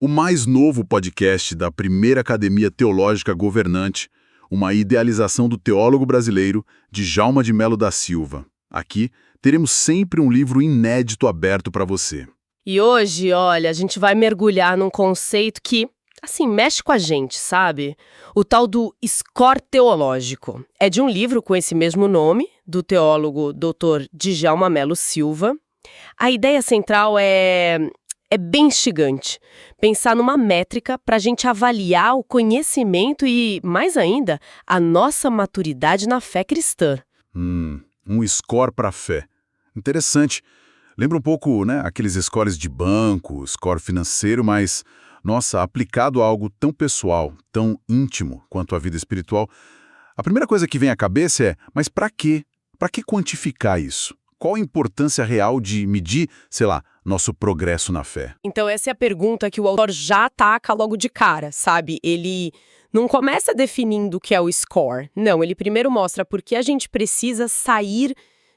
o mais novo podcast da primeira Academia Teológica Governante, uma idealização do teólogo brasileiro Djalma de Melo da Silva. Aqui teremos sempre um livro inédito aberto para você. E hoje, olha, a gente vai mergulhar num conceito que, assim, mexe com a gente, sabe? O tal do score teológico. É de um livro com esse mesmo nome, do teólogo Dr. Djalma Melo Silva. A ideia central é bem instigante. Pensar numa métrica para a gente avaliar o conhecimento e, mais ainda, a nossa maturidade na fé cristã. Um score para a fé. Interessante. Lembra um pouco, né, aqueles scores de banco, score financeiro, mas, nossa, aplicado a algo tão pessoal, tão íntimo quanto a vida espiritual. A primeira coisa que vem à cabeça é, mas para quê? Para que quantificar isso? Qual a importância real de medir, sei lá, nosso progresso na fé? Então essa é a pergunta que o autor já ataca logo de cara, sabe? Ele não começa definindo o que é o score. Não, ele primeiro mostra por que a gente precisa sair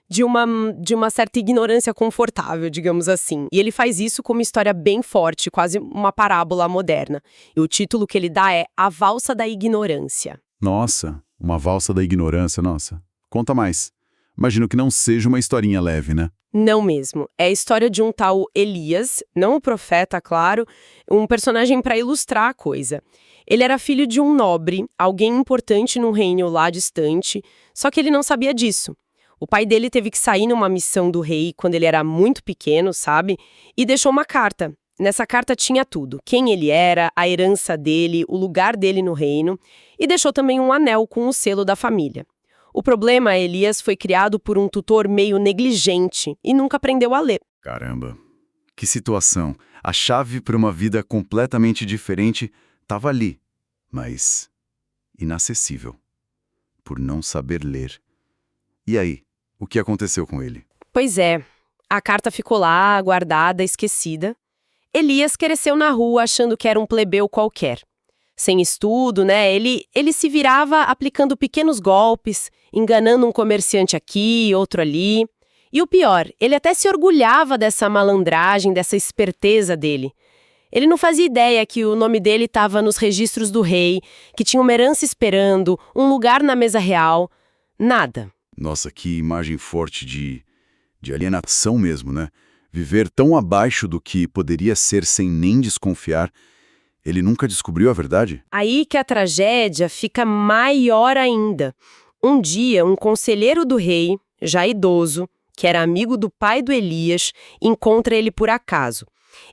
de uma certa ignorância confortável, digamos assim. E ele faz isso com uma história bem forte, quase uma parábola moderna. E o título que ele dá é A Valsa da Ignorância. Nossa, uma valsa da ignorância, nossa. Conta mais. Imagino que não seja uma historinha leve, né? Não mesmo. É a história de um tal Elias, não o profeta, claro, um personagem para ilustrar a coisa. Ele era filho de um nobre, alguém importante num reino lá distante, só que ele não sabia disso. O pai dele teve que sair numa missão do rei quando ele era muito pequeno, sabe? E deixou uma carta. Nessa carta tinha tudo. Quem ele era, a herança dele, o lugar dele no reino. E deixou também um anel com o selo da família. O problema, Elias foi criado por um tutor meio negligente e nunca aprendeu a ler. Caramba, que situação. A chave para uma vida completamente diferente estava ali, mas inacessível, por não saber ler. E aí, o que aconteceu com ele? Pois é, a carta ficou lá, guardada, esquecida. Elias cresceu na rua achando que era um plebeu qualquer. Sem estudo, né? Ele se virava aplicando pequenos golpes, enganando um comerciante aqui, outro ali. E o pior, ele até se orgulhava dessa malandragem, dessa esperteza dele. Ele não fazia ideia que o nome dele estava nos registros do rei, que tinha uma herança esperando, um lugar na mesa real. Nada. Nossa, que imagem forte de alienação mesmo, né? Viver tão abaixo do que poderia ser sem nem desconfiar. Ele nunca descobriu a verdade? Aí que a tragédia fica maior ainda. Um dia, um conselheiro do rei, já idoso, que era amigo do pai do Elias, encontra ele por acaso.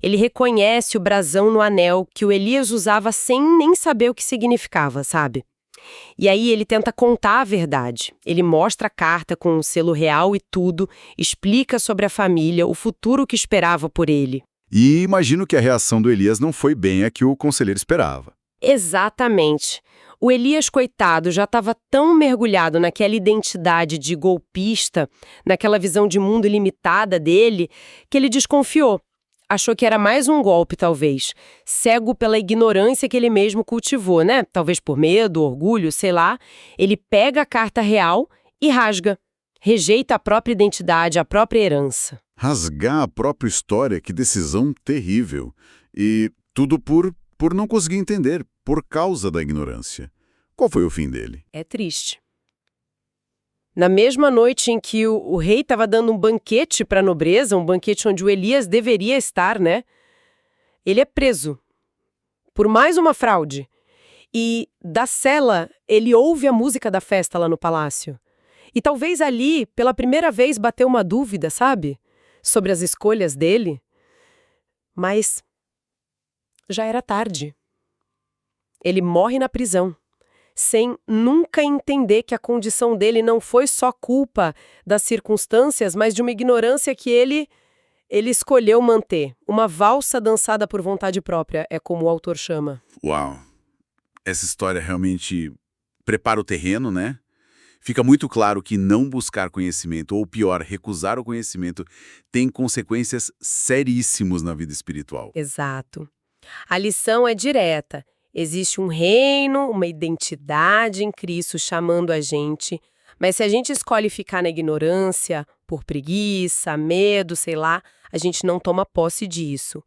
Ele reconhece o brasão no anel que o Elias usava sem nem saber o que significava, sabe? E aí ele tenta contar a verdade. Ele mostra a carta com o selo real e tudo, explica sobre a família, o futuro que esperava por ele. E imagino que a reação do Elias não foi bem a que o conselheiro esperava. Exatamente. O Elias, coitado, já estava tão mergulhado naquela identidade de golpista, naquela visão de mundo ilimitada dele, que ele desconfiou. Achou que era mais um golpe, talvez. Cego pela ignorância que ele mesmo cultivou, né? Talvez por medo, orgulho, sei lá. Ele pega a carta real e rasga. Rejeita a própria identidade, a própria herança. Rasgar a própria história, que decisão terrível. E tudo por não conseguir entender, por causa da ignorância. Qual foi o fim dele? É triste. Na mesma noite em que o rei estava dando um banquete para a nobreza, um banquete onde o Elias deveria estar, né? Ele é preso por mais uma fraude. E da cela, ele ouve a música da festa lá no palácio. E talvez ali, pela primeira vez, bateu uma dúvida, sabe? Sobre as escolhas dele. Mas já era tarde. Ele morre na prisão, sem nunca entender que a condição dele não foi só culpa das circunstâncias, mas de uma ignorância que ele escolheu manter. Uma valsa dançada por vontade própria, é como o autor chama. Uau! Essa história realmente prepara o terreno, né? Fica muito claro que não buscar conhecimento, ou pior, recusar o conhecimento, tem consequências seríssimas na vida espiritual. Exato. A lição é direta. Existe um reino, uma identidade em Cristo chamando a gente, mas se a gente escolhe ficar na ignorância, por preguiça, medo, sei lá, a gente não toma posse disso.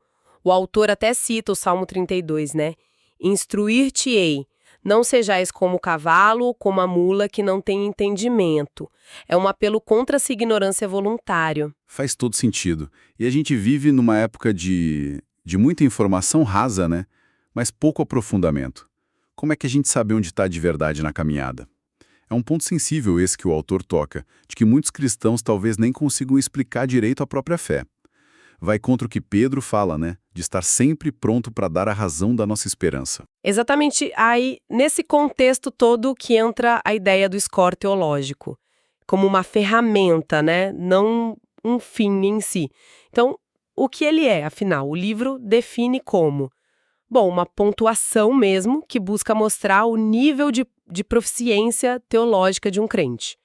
O autor até cita o Salmo 32, né? Instruir-te-ei, não sejais como o cavalo ou como a mula que não tem entendimento. É um apelo contra essa ignorância voluntária. Faz todo sentido. E a gente vive numa época de muita informação rasa, né? Mas pouco aprofundamento. Como é que a gente sabe onde está de verdade na caminhada? É um ponto sensível esse que o autor toca, de que muitos cristãos talvez nem consigam explicar direito a própria fé. Vai contra o que Pedro fala, né? De estar sempre pronto para dar a razão da nossa esperança. Exatamente aí, nesse contexto todo que entra a ideia do score teológico, como uma ferramenta, né? Não um fim em si. Então, o que ele é, afinal? O livro define como? Bom, uma pontuação mesmo que busca mostrar o nível de proficiência teológica de um crente,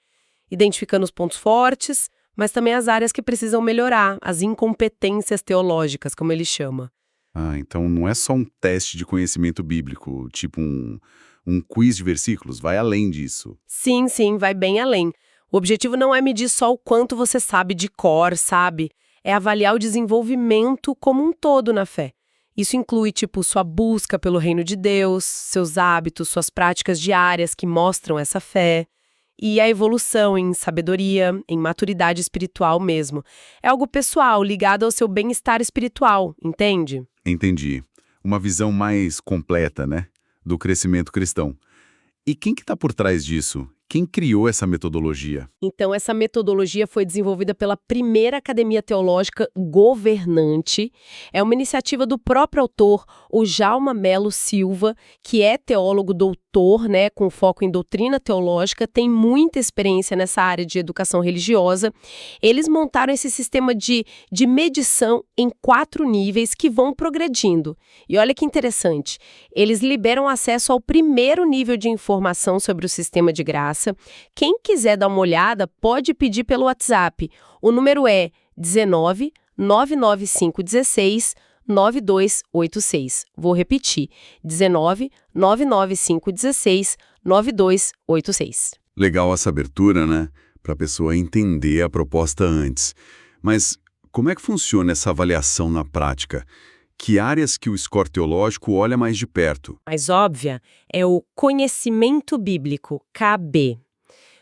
identificando os pontos fortes, mas também as áreas que precisam melhorar, as incompetências teológicas, como ele chama. Ah, então não é só um teste de conhecimento bíblico, tipo um quiz de versículos, vai além disso. Sim, sim, vai bem além. O objetivo não é medir só o quanto você sabe de cor, sabe? É avaliar o desenvolvimento como um todo na fé. Isso inclui, tipo, sua busca pelo reino de Deus, seus hábitos, suas práticas diárias que mostram essa fé, e a evolução em sabedoria, em maturidade espiritual mesmo. É algo pessoal, ligado ao seu bem-estar espiritual, entende? Entendi. Uma visão mais completa, né? Do crescimento cristão. E quem que está por trás disso? Quem criou essa metodologia? Então, essa metodologia foi desenvolvida pela primeira academia teológica governante. É uma iniciativa do próprio autor, o Djalma Melo Silva, que é teólogo doutor, né, com foco em doutrina teológica, tem muita experiência nessa área de educação religiosa. Eles montaram esse sistema de medição em 4 níveis que vão progredindo. E olha que interessante, eles liberam acesso ao primeiro nível de informação sobre o sistema de graça. Quem quiser dar uma olhada, pode pedir pelo WhatsApp. O número é 19 99516 9286. Vou repetir. 19 99516 9286. Legal essa abertura, né? Para a pessoa entender a proposta antes. Mas como é que funciona essa avaliação na prática? Que áreas que o score teológico olha mais de perto? Mais óbvia é o conhecimento bíblico, KB.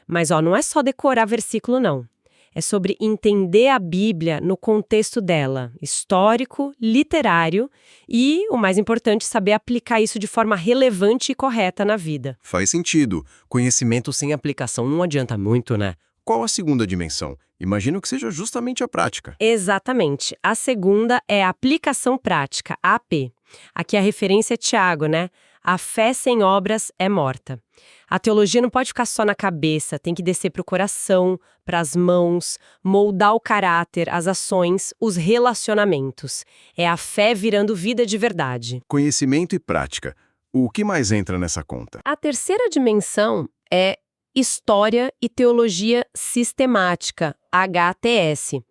Mas não é só decorar versículo, não. É sobre entender a Bíblia no contexto dela, histórico, literário e, o mais importante, saber aplicar isso de forma relevante e correta na vida. Faz sentido. Conhecimento sem aplicação não adianta muito, né? Qual a segunda dimensão? Imagino que seja justamente a prática. Exatamente. A segunda é a aplicação prática, AP. Aqui a referência é Tiago, né? A fé sem obras é morta. A teologia não pode ficar só na cabeça, tem que descer para o coração, para as mãos, moldar o caráter, as ações, os relacionamentos. É a fé virando vida de verdade. Conhecimento e prática. O que mais entra nessa conta? A terceira dimensão é História e Teologia Sistemática, HTS.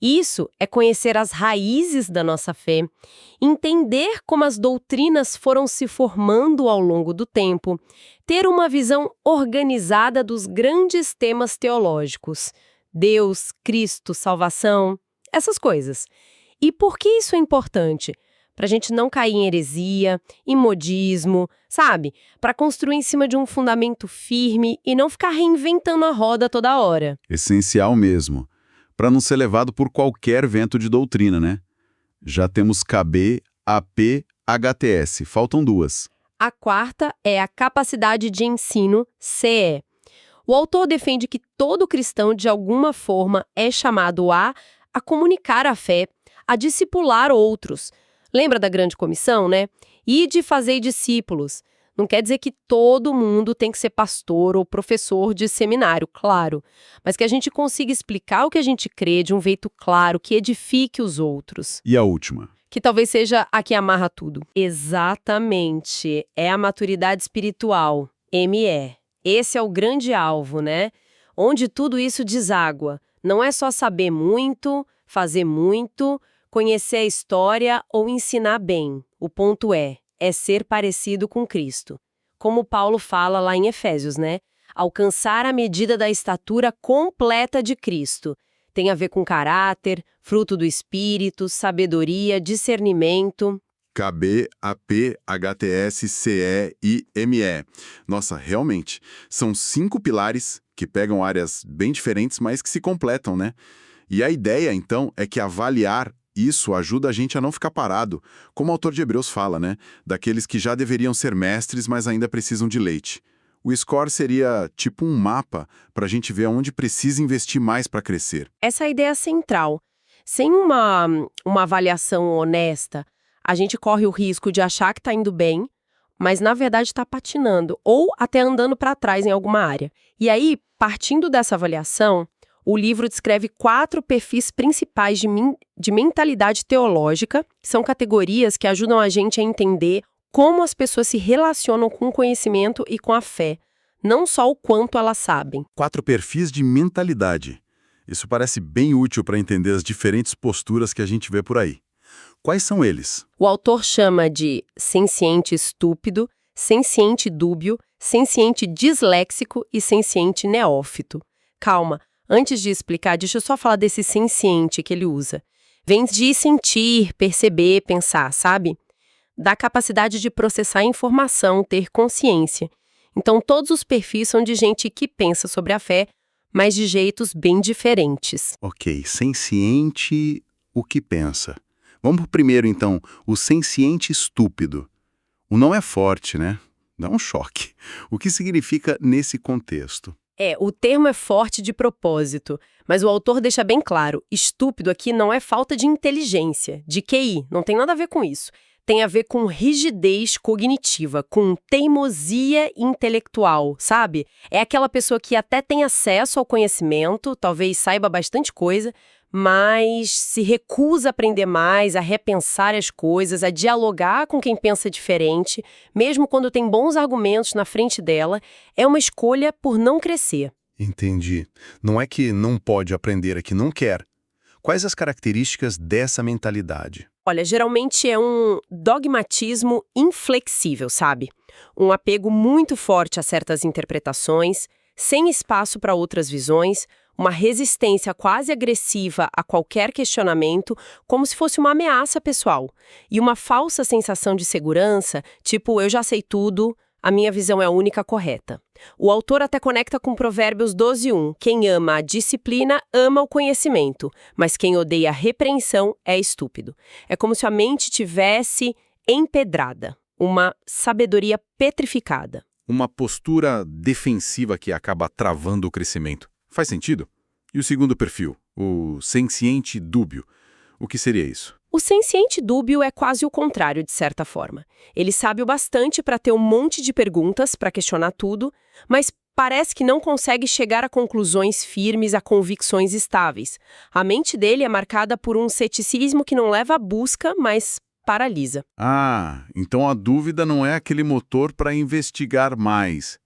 Isso é conhecer as raízes da nossa fé, entender como as doutrinas foram se formando ao longo do tempo, ter uma visão organizada dos grandes temas teológicos, Deus, Cristo, salvação, essas coisas. E por que isso é importante? Para a gente não cair em heresia, em modismo, sabe? Para construir em cima de um fundamento firme e não ficar reinventando a roda toda hora. Essencial mesmo. Para não ser levado por qualquer vento de doutrina, né? Já temos KB, AP, HTS. Faltam 2. A quarta é a capacidade de ensino, CE. O autor defende que todo cristão, de alguma forma, é chamado a comunicar a fé, a discipular outros. Lembra da grande comissão, né? E de fazer discípulos. Não quer dizer que todo mundo tem que ser pastor ou professor de seminário, claro. Mas que a gente consiga explicar o que a gente crê de um jeito claro, que edifique os outros. E a última? Que talvez seja a que amarra tudo. Exatamente. É a maturidade espiritual, ME. Esse é o grande alvo, né? Onde tudo isso deságua. Não é só saber muito, fazer muito, conhecer a história ou ensinar bem. O ponto é ser parecido com Cristo. Como Paulo fala lá em Efésios, né? Alcançar a medida da estatura completa de Cristo. Tem a ver com caráter, fruto do espírito, sabedoria, discernimento. KB, AP, HTS, CE e ME. Nossa, realmente, são 5 pilares que pegam áreas bem diferentes, mas que se completam, né? E a ideia, então, é que avaliar isso ajuda a gente a não ficar parado, como o autor de Hebreus fala, né? Daqueles que já deveriam ser mestres, mas ainda precisam de leite. O score seria tipo um mapa para a gente ver onde precisa investir mais para crescer. Essa é a ideia central. Sem uma avaliação honesta, a gente corre o risco de achar que está indo bem, mas na verdade está patinando ou até andando para trás em alguma área. E aí, partindo dessa avaliação, o livro descreve 4 perfis principais de mentalidade teológica, que são categorias que ajudam a gente a entender como as pessoas se relacionam com o conhecimento e com a fé, não só o quanto elas sabem. 4 perfis de mentalidade. Isso parece bem útil para entender as diferentes posturas que a gente vê por aí. Quais são eles? O autor chama de senciente estúpido, senciente dúbio, senciente disléxico e senciente neófito. Calma, antes de explicar, deixa eu só falar desse senciente que ele usa. Vem de sentir, perceber, pensar, sabe? Da capacidade de processar a informação, ter consciência. Então, todos os perfis são de gente que pensa sobre a fé, mas de jeitos bem diferentes. Ok, senciente, o que pensa. Vamos pro primeiro, então, o senciente estúpido. O não é forte, né? Dá um choque. O que significa nesse contexto? O termo é forte de propósito, mas o autor deixa bem claro, estúpido aqui não é falta de inteligência, de QI, não tem nada a ver com isso. Tem a ver com rigidez cognitiva, com teimosia intelectual, sabe? É aquela pessoa que até tem acesso ao conhecimento, talvez saiba bastante coisa, mas se recusa a aprender mais, a repensar as coisas, a dialogar com quem pensa diferente, mesmo quando tem bons argumentos na frente dela, é uma escolha por não crescer. Entendi. Não é que não pode aprender, é que não quer. Quais as características dessa mentalidade? Olha, geralmente é um dogmatismo inflexível, sabe? Um apego muito forte a certas interpretações, sem espaço para outras visões, uma resistência quase agressiva a qualquer questionamento, como se fosse uma ameaça pessoal. E uma falsa sensação de segurança, tipo, eu já sei tudo, a minha visão é a única correta. O autor até conecta com Provérbios 12:1. Quem ama a disciplina, ama o conhecimento, mas quem odeia a repreensão é estúpido. É como se a mente tivesse empedrada, uma sabedoria petrificada. Uma postura defensiva que acaba travando o crescimento. Faz sentido? E o segundo perfil, o senciente dúbio. O que seria isso? O senciente dúbio é quase o contrário, de certa forma. Ele sabe o bastante para ter um monte de perguntas, para questionar tudo, mas parece que não consegue chegar a conclusões firmes, a convicções estáveis. A mente dele é marcada por um ceticismo que não leva à busca, mas paralisa. Ah, então a dúvida não é aquele motor para investigar mais.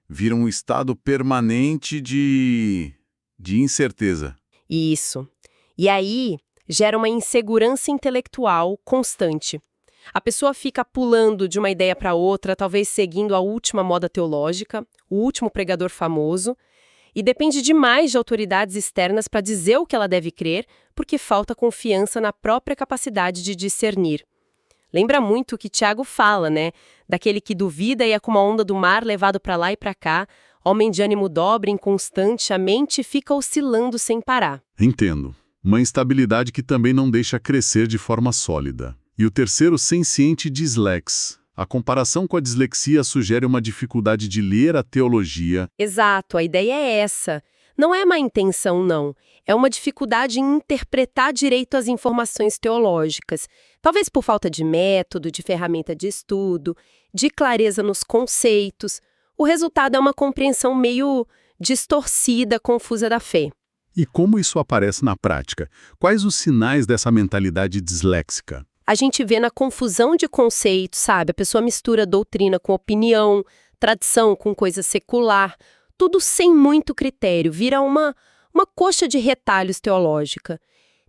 Vira um estado permanente de incerteza. Isso. E aí gera uma insegurança intelectual constante. A pessoa fica pulando de uma ideia para outra, talvez seguindo a última moda teológica, o último pregador famoso, e depende demais de autoridades externas para dizer o que ela deve crer, porque falta confiança na própria capacidade de discernir. Lembra muito o que Tiago fala, né? Daquele que duvida e é como a onda do mar levado para lá e para cá, homem de ânimo dobre, inconstante, a mente fica oscilando sem parar. Entendo. Uma instabilidade que também não deixa crescer de forma sólida. E o terceiro, senciente dislex. A comparação com a dislexia sugere uma dificuldade de ler a teologia. Exato, a ideia é essa. Não é má intenção, não. É uma dificuldade em interpretar direito as informações teológicas. Talvez por falta de método, de ferramenta de estudo, de clareza nos conceitos. O resultado é uma compreensão meio distorcida, confusa da fé. E como isso aparece na prática? Quais os sinais dessa mentalidade disléxica? A gente vê na confusão de conceitos, sabe? A pessoa mistura doutrina com opinião, tradição com coisa secular, tudo sem muito critério, vira uma coxa de retalhos teológica.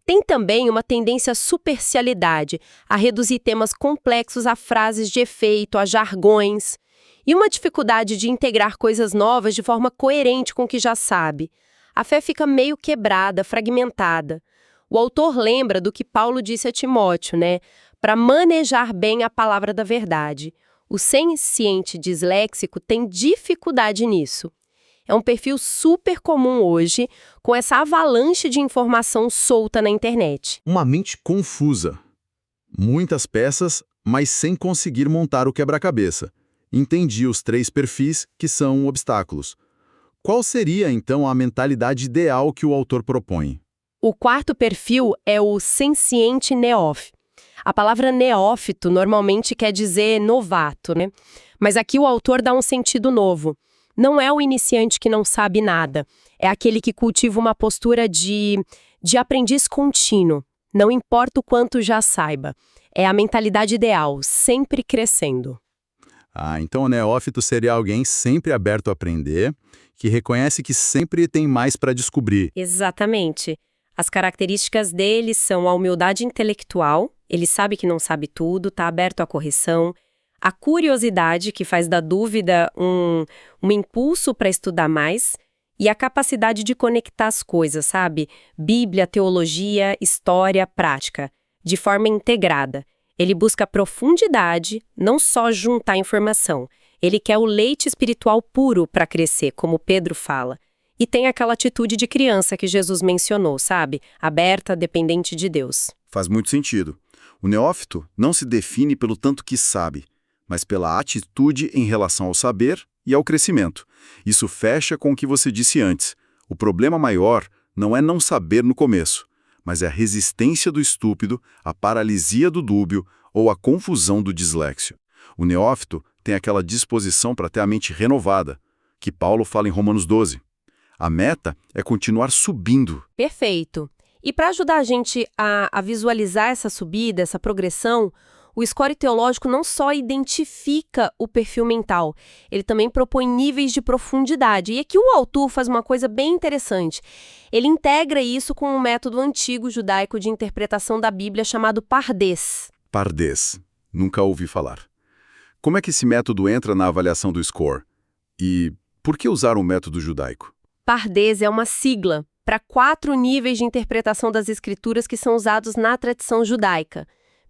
Tem também uma tendência à superficialidade, a reduzir temas complexos a frases de efeito, a jargões, e uma dificuldade de integrar coisas novas de forma coerente com o que já sabe. A fé fica meio quebrada, fragmentada. O autor lembra do que Paulo disse a Timóteo, né? Para manejar bem a palavra da verdade. O senciente disléxico tem dificuldade nisso. É um perfil super comum hoje, com essa avalanche de informação solta na internet. Uma mente confusa. Muitas peças, mas sem conseguir montar o quebra-cabeça. Entendi os 3 perfis que são obstáculos. Qual seria, então, a mentalidade ideal que o autor propõe? O quarto perfil é o senciente neófito. A palavra neófito normalmente quer dizer novato, né? Mas aqui o autor dá um sentido novo. Não é o iniciante que não sabe nada. É aquele que cultiva uma postura de aprendiz contínuo. Não importa o quanto já saiba. É a mentalidade ideal, sempre crescendo. Então o neófito seria alguém sempre aberto a aprender, que reconhece que sempre tem mais para descobrir. Exatamente. As características dele são a humildade intelectual, ele sabe que não sabe tudo, está aberto à correção, a curiosidade, que faz da dúvida um impulso para estudar mais, e a capacidade de conectar as coisas, sabe? Bíblia, teologia, história, prática, de forma integrada. Ele busca profundidade, não só juntar informação. Ele quer o leite espiritual puro para crescer, como Pedro fala. E tem aquela atitude de criança que Jesus mencionou, sabe? Aberta, dependente de Deus. Faz muito sentido. O neófito não se define pelo tanto que sabe, mas pela atitude em relação ao saber e ao crescimento. Isso fecha com o que você disse antes. O problema maior não é não saber no começo, mas é a resistência do estúpido, a paralisia do dúbio ou a confusão do dislexio. O neófito tem aquela disposição para ter a mente renovada, que Paulo fala em Romanos 12. A meta é continuar subindo. Perfeito. E para ajudar a gente a visualizar essa subida, essa progressão, o score teológico não só identifica o perfil mental, ele também propõe níveis de profundidade. E aqui o autor faz uma coisa bem interessante. Ele integra isso com um método antigo judaico de interpretação da Bíblia chamado Pardês. Pardês. Nunca ouvi falar. Como é que esse método entra na avaliação do score? E por que usar um método judaico? Pardês é uma sigla para 4 níveis de interpretação das Escrituras que são usados na tradição judaica: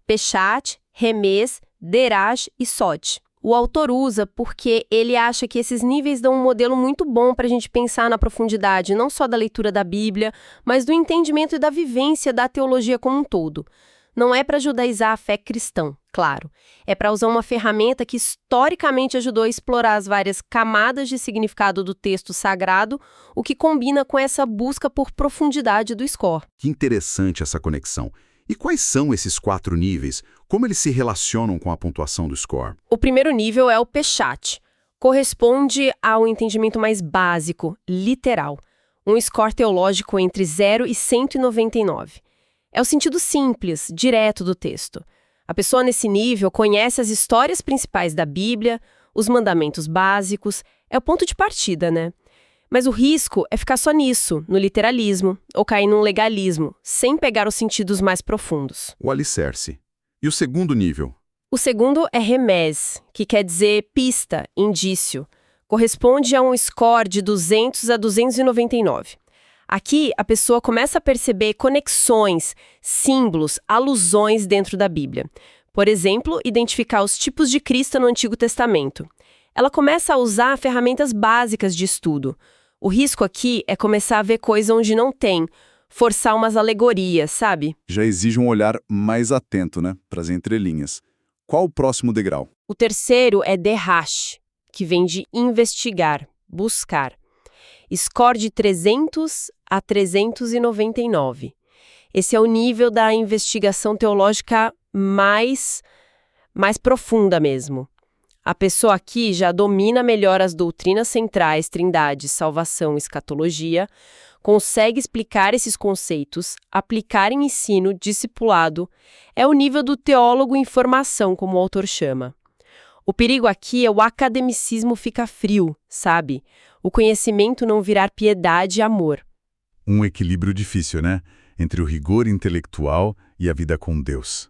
Peshat, Remez, Derash e Sod. O autor usa porque ele acha que esses níveis dão um modelo muito bom para a gente pensar na profundidade, não só da leitura da Bíblia, mas do entendimento e da vivência da teologia como um todo. Não é para judaizar a fé cristã, claro. É para usar uma ferramenta que historicamente ajudou a explorar as várias camadas de significado do texto sagrado, o que combina com essa busca por profundidade do score. Que interessante essa conexão. E quais são esses 4 níveis? Como eles se relacionam com a pontuação do score? O primeiro nível é o Peshat. Corresponde ao entendimento mais básico, literal. Um score teológico entre 0 e 199. É o sentido simples, direto do texto. A pessoa nesse nível conhece as histórias principais da Bíblia, os mandamentos básicos, é o ponto de partida, né? Mas o risco é ficar só nisso, no literalismo, ou cair num legalismo, sem pegar os sentidos mais profundos. O alicerce. E o segundo nível? O segundo é remez, que quer dizer pista, indício. Corresponde a um score de 200 a 299. Aqui, a pessoa começa a perceber conexões, símbolos, alusões dentro da Bíblia. Por exemplo, identificar os tipos de Cristo no Antigo Testamento. Ela começa a usar ferramentas básicas de estudo. O risco aqui é começar a ver coisa onde não tem, forçar umas alegorias, sabe? Já exige um olhar mais atento, né, para as entrelinhas. Qual o próximo degrau? O terceiro é Derash, que vem de investigar, buscar. Score de 300 a 399. Esse é o nível da investigação teológica mais profunda mesmo. A pessoa aqui já domina melhor as doutrinas centrais, trindade, salvação, escatologia, consegue explicar esses conceitos, aplicar em ensino, discipulado. É o nível do teólogo em formação, como o autor chama. O perigo aqui é o academicismo ficar frio, sabe? O conhecimento não virar piedade e amor. Um equilíbrio difícil, né? Entre o rigor intelectual e a vida com Deus.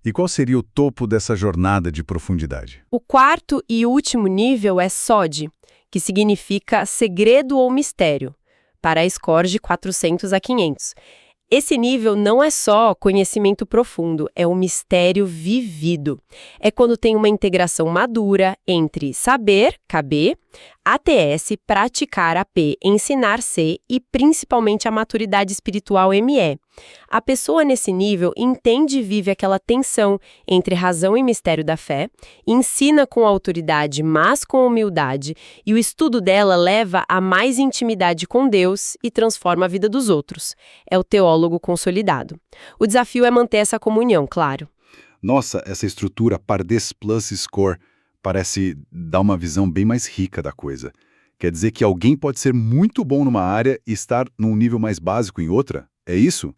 E qual seria o topo dessa jornada de profundidade? O quarto e último nível é Sod, que significa segredo ou mistério. para scores de 400 a 500. Esse nível não é só conhecimento profundo, é um mistério vivido. É quando tem uma integração madura entre saber, KB, ATS, praticar, AP, ensinar, C e principalmente a maturidade espiritual, ME. A pessoa nesse nível entende e vive aquela tensão entre razão e mistério da fé, ensina com autoridade, mas com humildade, e o estudo dela leva a mais intimidade com Deus e transforma a vida dos outros. É o teólogo consolidado. O desafio é manter essa comunhão, claro. Nossa, essa estrutura Pardes Plus Score parece dar uma visão bem mais rica da coisa. Quer dizer que alguém pode ser muito bom numa área e estar num nível mais básico em outra? É isso?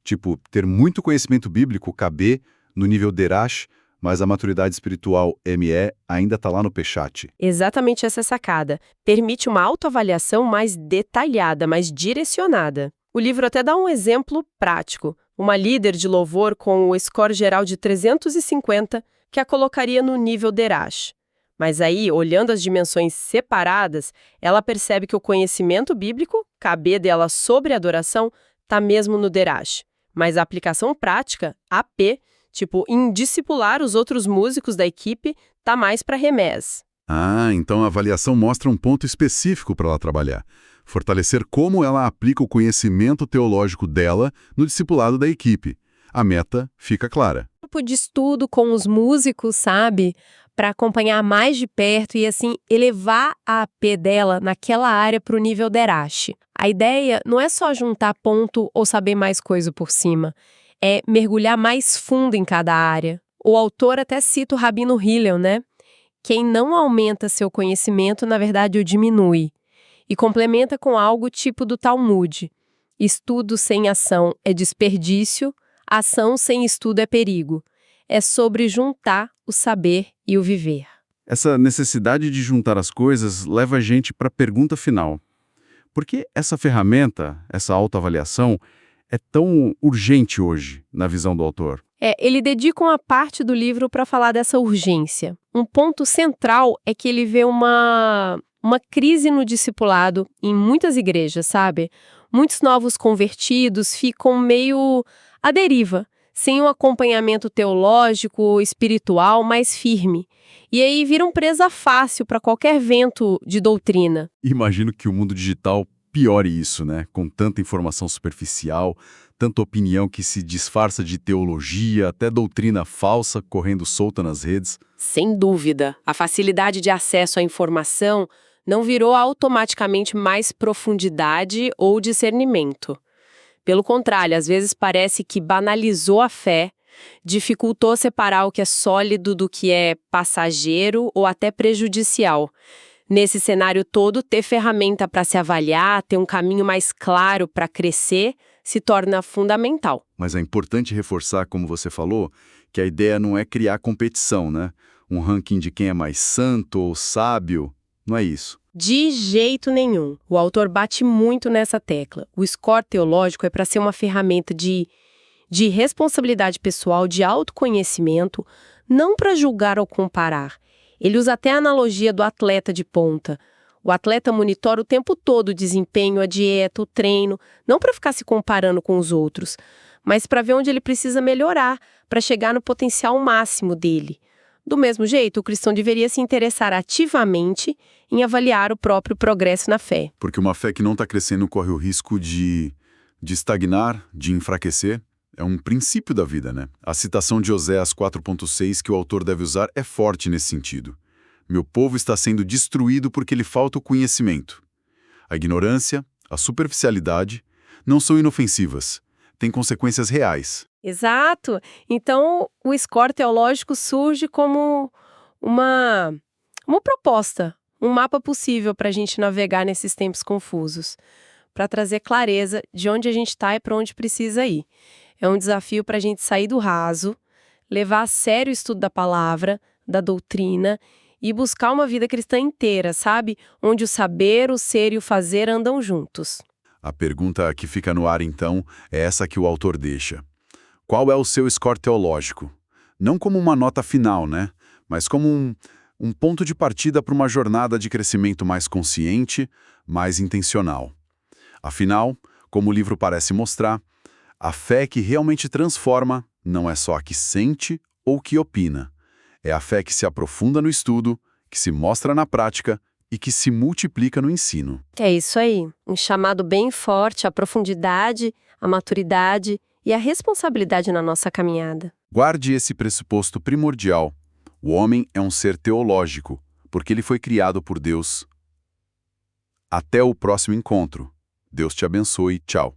Tipo, ter muito conhecimento bíblico, KB, no nível Derash, mas a maturidade espiritual, ME, ainda está lá no Pechat. Exatamente essa sacada. Permite uma autoavaliação mais detalhada, mais direcionada. O livro até dá um exemplo prático. Uma líder de louvor com o score geral de 350, que a colocaria no nível Derash. Mas aí, olhando as dimensões separadas, ela percebe que o conhecimento bíblico, KB dela sobre a adoração, está mesmo no Derash. Mas a aplicação prática, AP, tipo, em discipular os outros músicos da equipe, tá mais para Remés. Ah, então a avaliação mostra um ponto específico para ela trabalhar. Fortalecer como ela aplica o conhecimento teológico dela no discipulado da equipe. A meta fica clara. Grupo de estudo com os músicos, sabe? Para acompanhar mais de perto e, assim, elevar a AP dela naquela área para o nível Derash. A ideia não é só juntar ponto ou saber mais coisa por cima. É mergulhar mais fundo em cada área. O autor até cita o Rabino Hillel, né? Quem não aumenta seu conhecimento, na verdade, o diminui. E complementa com algo tipo do Talmud. Estudo sem ação é desperdício, ação sem estudo é perigo. É sobre juntar o saber e o viver. Essa necessidade de juntar as coisas leva a gente para a pergunta final. Por que essa ferramenta, essa autoavaliação, é tão urgente hoje, na visão do autor? Ele dedica uma parte do livro para falar dessa urgência. Um ponto central é que ele vê uma crise no discipulado em muitas igrejas, sabe? Muitos novos convertidos ficam meio à deriva, sem um acompanhamento teológico, espiritual mais firme. E aí viram presa fácil para qualquer vento de doutrina. Imagino que o mundo digital piore isso, né? Com tanta informação superficial, tanta opinião que se disfarça de teologia, até doutrina falsa correndo solta nas redes. Sem dúvida, a facilidade de acesso à informação não virou automaticamente mais profundidade ou discernimento. Pelo contrário, às vezes parece que banalizou a fé, dificultou separar o que é sólido do que é passageiro ou até prejudicial. Nesse cenário todo, ter ferramenta para se avaliar, ter um caminho mais claro para crescer, se torna fundamental. Mas é importante reforçar, como você falou, que a ideia não é criar competição, né? Um ranking de quem é mais santo ou sábio, não é isso. De jeito nenhum. O autor bate muito nessa tecla. O score teológico é para ser uma ferramenta de responsabilidade pessoal, de autoconhecimento, não para julgar ou comparar. Ele usa até a analogia do atleta de ponta. O atleta monitora o tempo todo o desempenho, a dieta, o treino, não para ficar se comparando com os outros, mas para ver onde ele precisa melhorar, para chegar no potencial máximo dele. Do mesmo jeito, o cristão deveria se interessar ativamente em avaliar o próprio progresso na fé. Porque uma fé que não está crescendo corre o risco de estagnar, de enfraquecer. É um princípio da vida, né? A citação de Oséias 4.6 que o autor deve usar é forte nesse sentido. Meu povo está sendo destruído porque lhe falta o conhecimento. A ignorância, a superficialidade, não são inofensivas. Têm consequências reais. Exato. Então, o score teológico surge como uma proposta, um mapa possível para a gente navegar nesses tempos confusos, para trazer clareza de onde a gente está e para onde precisa ir. É um desafio para a gente sair do raso, levar a sério o estudo da palavra, da doutrina e buscar uma vida cristã inteira, sabe? Onde o saber, o ser e o fazer andam juntos. A pergunta que fica no ar, então, é essa que o autor deixa. Qual é o seu score teológico? Não como uma nota final, né? Mas como um ponto de partida para uma jornada de crescimento mais consciente, mais intencional. Afinal, como o livro parece mostrar, a fé que realmente transforma não é só a que sente ou que opina. É a fé que se aprofunda no estudo, que se mostra na prática e que se multiplica no ensino. É isso aí, um chamado bem forte à profundidade, à maturidade e à responsabilidade na nossa caminhada. Guarde esse pressuposto primordial. O homem é um ser teológico, porque ele foi criado por Deus. Até o próximo encontro. Deus te abençoe. Tchau.